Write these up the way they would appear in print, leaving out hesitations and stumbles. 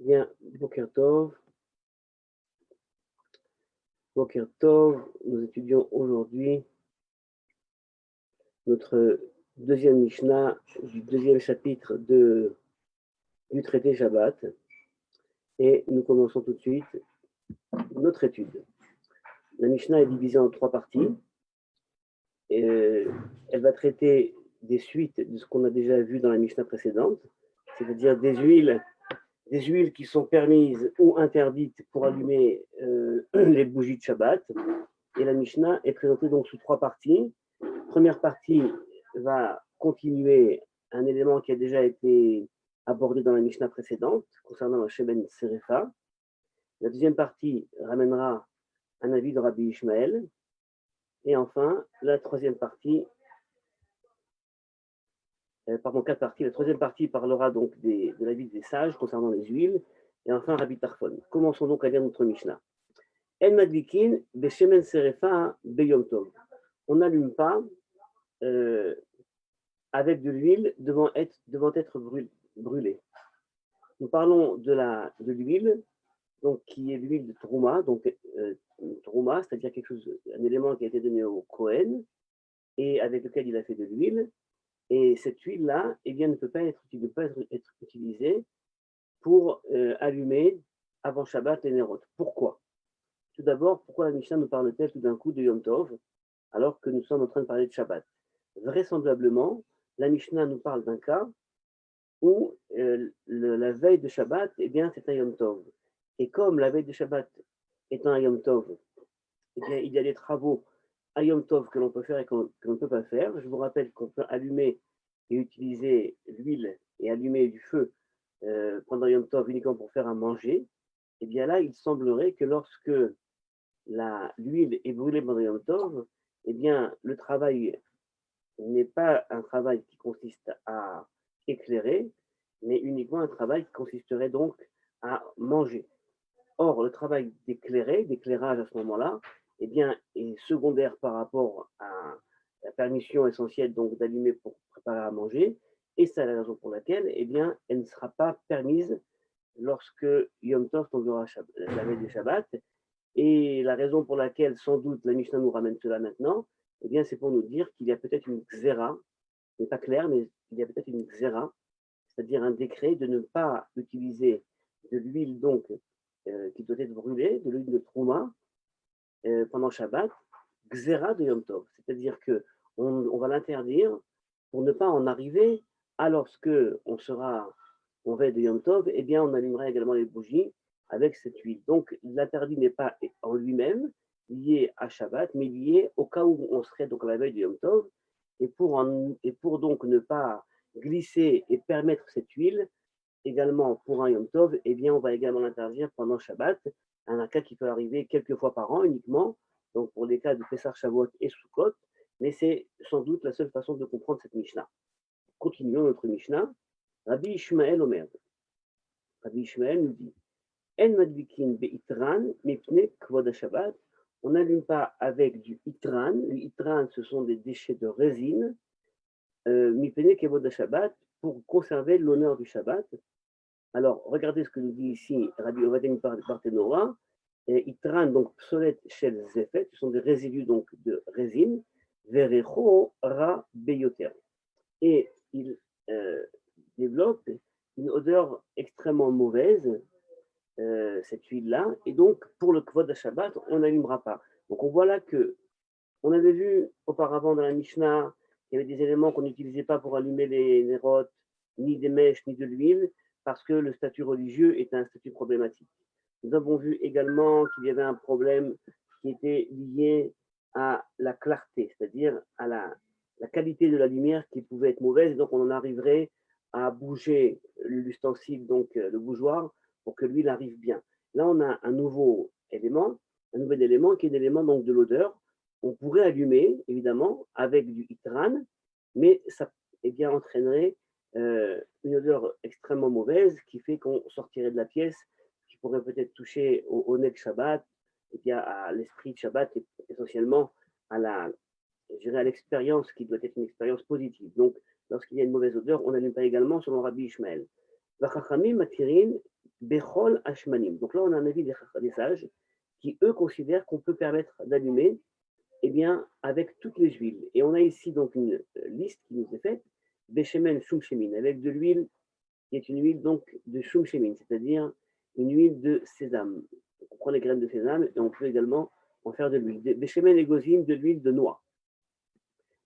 Bien, Boker Tov. Boker Tov, nous étudions aujourd'hui notre deuxième Mishnah du deuxième chapitre du traité Shabbat. Et nous commençons tout de suite notre étude. La Mishnah est divisée en trois parties. Elle va traiter des suites de ce qu'on a déjà vu dans la Mishnah précédente, c'est-à-dire des huiles qui sont permises ou interdites pour allumer les bougies de Shabbat. Et la Mishnah est présentée donc sous trois parties. Première partie va continuer un élément qui a déjà été abordé dans la Mishnah précédente concernant la Sheben Serefa. La deuxième partie ramènera un avis de Rabbi Ishmael. Et enfin, la troisième partie, quatre parties. La troisième partie parlera donc de l'avis des sages concernant les huiles. Et enfin, Rabbi Tarfon. Commençons donc à lire notre Mishnah. En madlikin beshemen serefa beyom tov. On n'allume pas avec de l'huile devant être brûlée. Nous parlons de l'huile, donc qui est l'huile de Trouma, donc Trouma, c'est-à-dire un élément qui a été donné au Kohen et avec lequel il a fait de l'huile. Et cette huile-là, eh bien, ne peut pas être utilisée pour allumer avant Shabbat les Nerot. Pourquoi? Tout d'abord, pourquoi la Mishnah nous parle-t-elle tout d'un coup de Yom Tov alors que nous sommes en train de parler de Shabbat? Vraisemblablement, la Mishnah nous parle d'un cas où la veille de Shabbat, eh bien, c'est un Yom Tov. Et comme la veille de Shabbat est un Yom Tov, eh bien, il y a des travaux à Yom Tov que l'on peut faire et que l'on ne peut pas faire. Je vous rappelle qu'on peut allumer et utiliser l'huile et allumer du feu pendant Yom Tov uniquement pour faire à manger. Eh bien là, il semblerait que lorsque l'huile est brûlée pendant Yom Tov, eh bien, le travail n'est pas un travail qui consiste à éclairer, mais uniquement un travail qui consisterait donc à manger. Or, le travail d'éclairage à ce moment-là, eh bien, est secondaire par rapport à la permission essentielle donc d'allumer pour préparer à manger, et c'est la raison pour laquelle, eh bien, elle ne sera pas permise lorsque Yom Tov tombera la veille du Shabbat. Et la raison pour laquelle, sans doute, la Mishnah nous ramène cela maintenant, eh bien, c'est pour nous dire qu'il y a peut-être une xéra, ce n'est pas clair, mais il y a peut-être une xéra, c'est-à-dire un décret de ne pas utiliser de l'huile donc qui doit être brûlée, de l'huile de Trouma, pendant Shabbat, xéra de Yom Tov, c'est-à-dire qu'on va l'interdire pour ne pas en arriver à lorsque on sera en veille de Yom Tov, eh bien, on allumera également les bougies avec cette huile. Donc, l'interdit n'est pas en lui-même lié à Shabbat, mais lié au cas où on serait donc à la veille de Yom Tov, et pour donc ne pas glisser et permettre cette huile, également pour un Yom Tov, eh bien, on va également l'interdire pendant Shabbat, un cas qui peut arriver quelques fois par an uniquement, donc pour les cas de Pessah, Shavuot et Sukkot, mais c'est sans doute la seule façon de comprendre cette Mishnah. Continuons notre Mishnah. Rabbi Ishmael Omer. Rabbi Ishmael nous dit En madlikin be'itran mipne kvod Shabbat. On n'allume pas avec du itran. Le itran, ce sont des déchets de résine. Mipne kvod Shabbat, pour conserver l'honneur du Shabbat. Alors, regardez ce que nous dit ici Rabbi Ovadim Barthénora. Itran, donc psolet shel zefet, ce sont des résidus donc de résine. Verecho ra beyoter. Et il développe une odeur extrêmement mauvaise, cette huile-là, et donc pour le kvod Shabbat, on n'allumera pas. Donc on voit là que on avait vu auparavant dans la Mishnah qu'il y avait des éléments qu'on n'utilisait pas pour allumer les néroth, ni des mèches, ni de l'huile, parce que le statut religieux est un statut problématique. Nous avons vu également qu'il y avait un problème qui était lié à la clarté, c'est-à-dire à la qualité de la lumière qui pouvait être mauvaise, et donc on en arriverait à bouger l'ustensile, donc le bougeoir, pour que l'huile arrive bien. Là, on a un nouvel élément qui est l'élément donc de l'odeur. On pourrait allumer, évidemment, avec du itran, mais ça entraînerait une odeur extrêmement mauvaise qui fait qu'on sortirait de la pièce, qui pourrait peut-être toucher au nez de Shabbat, et bien à l'esprit de Shabbat, et essentiellement à l'expérience qui doit être une expérience positive. Donc, lorsqu'il y a une mauvaise odeur, on n'allume pas également selon Rabbi Ishmael. Vachachamim matirin Bechol Ashmanim. Donc là, on a un avis des sages qui, eux, considèrent qu'on peut permettre d'allumer eh bien, avec toutes les huiles. Et on a ici donc une liste qui nous est faite, Bechemen Shum Shemin, avec de l'huile qui est une huile donc de Shum Shemin, c'est-à-dire une huile de sésame. On prend les graines de sésame et on peut également en faire de l'huile. Bechemen Egozim, de l'huile de noix.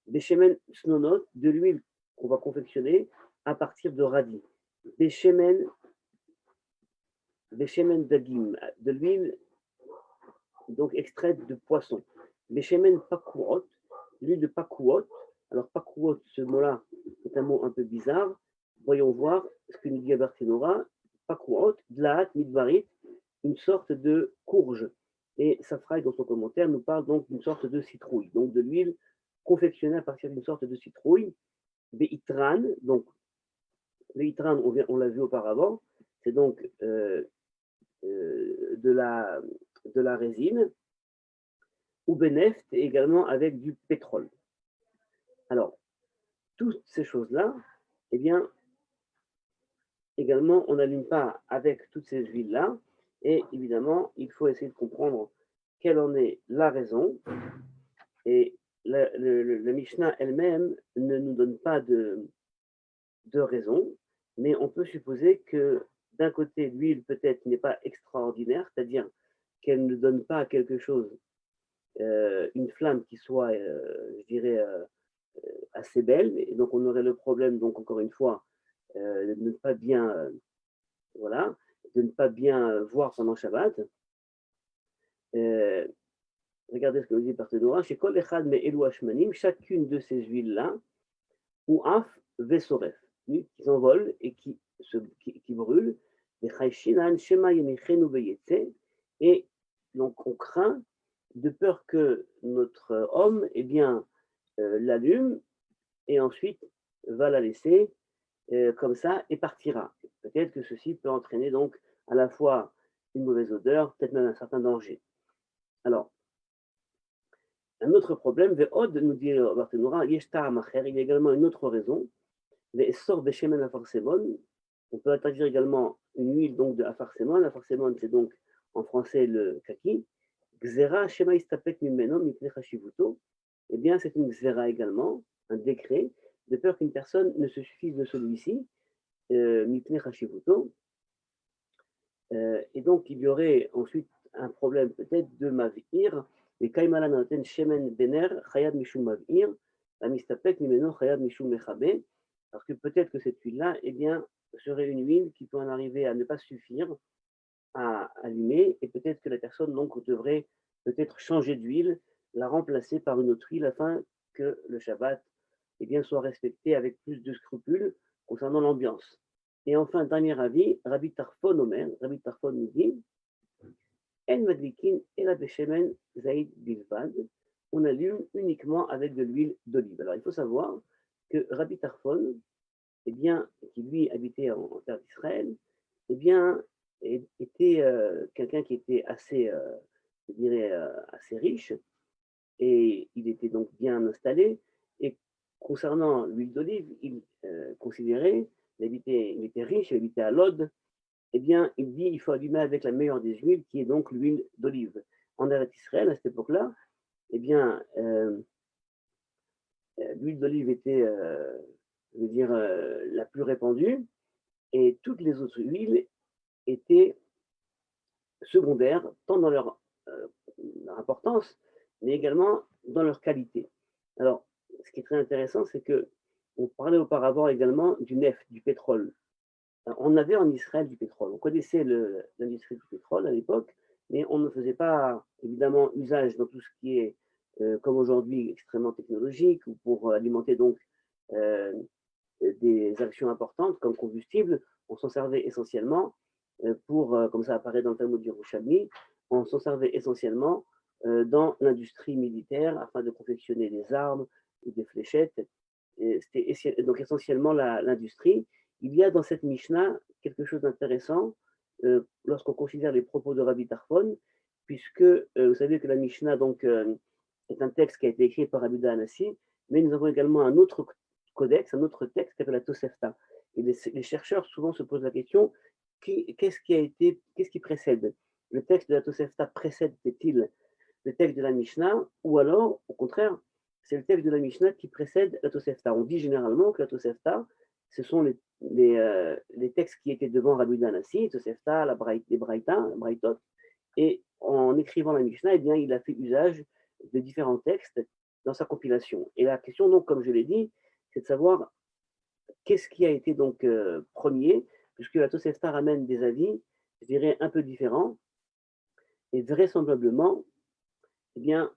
Bechemen Snonot, de l'huile qu'on va confectionner à partir de radis. Bechemen Dagim, de l'huile donc extraite de poisson. Bechemen Pakuot, l'huile de Pakuot. Alors Pakuot, ce mot-là est un mot un peu bizarre. Voyons voir ce que nous dit Abertinora. Pakuot, Dlaat Midvarit, une sorte de courge. Et Safraï, dans son commentaire, nous parle donc d'une sorte de citrouille, donc de l'huile confectionnée à partir d'une sorte de citrouille. Beitran, donc Beitran, on l'a vu auparavant, c'est donc de la résine, ou beneft, également avec du pétrole. Alors, toutes ces choses-là, eh bien, également, on n'allume pas avec toutes ces huiles-là, et évidemment, il faut essayer de comprendre quelle en est la raison, et la Mishnah elle-même ne nous donne pas de raison, mais on peut supposer que d'un côté, l'huile peut-être n'est pas extraordinaire, c'est-à-dire qu'elle ne donne pas quelque chose, une flamme qui soit, je dirais, assez belle, et donc on aurait le problème, donc encore une fois, de ne pas bien, voilà, de ne pas bien voir pendant Shabbat. Regardez ce que nous dit Barthénora, chez Kol Echad Me Elu Hashmanim, chacune de ces huiles-là, ou Af Vesoref, qui s'envolent et qui brûlent, et donc on craint de peur que notre homme eh bien, l'allume et ensuite va la laisser comme ça et partira. Peut-être que ceci peut entraîner donc à la fois une mauvaise odeur, peut-être même un certain danger. Alors, un autre problème, Ve'od, nous dit Barthénora, Yeshta Amacher, il y a également une autre raison, Ve'essor Beshemen Afarsemon, on peut interdire également une huile donc de Afarsemon, Afarsemon c'est donc en français le kaki, Gzera Shema Istapek Mimeno Mipne Chashivuto, eh bien c'est une Gzera également, un décret, de peur qu'une personne ne se suffise de celui-ci, Mipne Chashivuto, et donc il y aurait ensuite un problème peut-être de Mavir, et Kaimala Noten Shemen Bener, Chayad Mishum Mavir, Amistapek Mimeno Chayad Mishum Mechabe, parce que peut-être que cette huile-là, eh bien, serait une huile qui peut en arriver à ne pas suffire à allumer, et peut-être que la personne donc devrait peut-être changer d'huile, la remplacer par une autre huile afin que le Shabbat eh bien, soit respecté avec plus de scrupules concernant l'ambiance. Et enfin, dernier avis, Rabbi Tarfon Omer, Rabbi Tarfon nous dit En madlikin et la beshemen zaïd bilvad, on allume uniquement avec de l'huile d'olive. Alors il faut savoir que Rabbi Tarfon, eh bien, qui lui habitait en terre d'Israël, eh bien, était quelqu'un qui était assez, je dirais, assez riche, et il était donc bien installé. Et concernant l'huile d'olive, il considérait, il était riche, il habitait à Lod, eh bien, il dit il faut allumer avec la meilleure des huiles, qui est donc l'huile d'olive. En Eretz Israël, à cette époque-là, eh bien, l'huile d'olive était, je veux dire, la plus répandue, et toutes les autres huiles étaient secondaires, tant dans leur importance, mais également dans leur qualité. Alors, ce qui est très intéressant, c'est que on parlait auparavant également du neft, du pétrole. Alors, on avait en Israël du pétrole. On connaissait l'industrie du pétrole à l'époque, mais on ne faisait pas évidemment usage dans tout ce qui est, comme aujourd'hui, extrêmement technologique, ou pour alimenter donc euh, des actions importantes comme combustible. On s'en servait essentiellement pour, comme ça apparaît dans le Talmud Yerushalmi, on s'en servait essentiellement dans l'industrie militaire afin de confectionner des armes ou des fléchettes. C'était donc essentiellement l'industrie. Il y a dans cette Mishnah quelque chose d'intéressant lorsqu'on considère les propos de Rabbi Tarfon, puisque vous savez que la Mishnah donc, est un texte qui a été écrit par Rabbi Anassi, mais nous avons également un autre codex, un autre texte qui s'appelle la Tosefta. Et les chercheurs souvent se posent la question qu'est-ce qui précède? Le texte de la Tosefta précède-t-il le texte de la Mishnah ou alors, au contraire, c'est le texte de la Mishnah qui précède la Tosefta? On dit généralement que la Tosefta, ce sont les textes qui étaient devant Rabbi Yehuda Hanassi, Tosefta, les Braïtot, et en écrivant la Mishnah, eh bien, il a fait usage de différents textes dans sa compilation. Et la question, donc, comme je l'ai dit, c'est de savoir qu'est-ce qui a été donc premier, puisque la Tosefta ramène des avis, je dirais, un peu différents, et vraisemblablement, eh bien,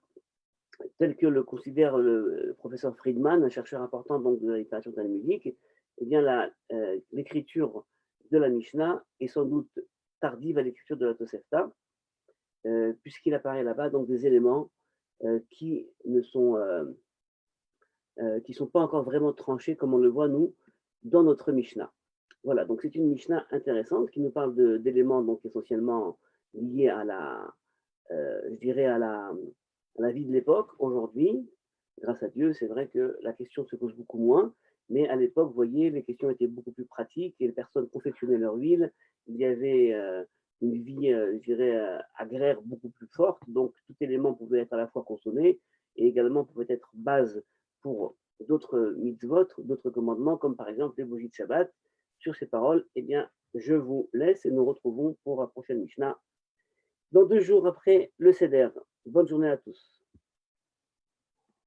tel que le considère le professeur Friedman, un chercheur important donc, de la littérature talmudique, eh bien, l'écriture de la Mishnah est sans doute tardive à l'écriture de la Tosefta, puisqu'il apparaît là-bas donc des éléments qui ne sont, qui sont pas encore vraiment tranchés comme on le voit nous dans notre Mishnah. Voilà, donc c'est une Mishnah intéressante qui nous parle d'éléments donc essentiellement liés à la, je dirais à la vie de l'époque. Aujourd'hui, grâce à Dieu, c'est vrai que la question se pose beaucoup moins, mais à l'époque, vous voyez, les questions étaient beaucoup plus pratiques et les personnes confectionnaient leur huile. Il y avait une vie, je dirais, agraire beaucoup plus forte, donc tout élément pouvait être à la fois consommé et également pouvait être base pour d'autres mitzvot, d'autres commandements, comme par exemple les bougies de Shabbat. Sur ces paroles, eh bien, je vous laisse et nous retrouvons pour la prochaine Mishnah dans 2 jours après le Seder. Bonne journée à tous.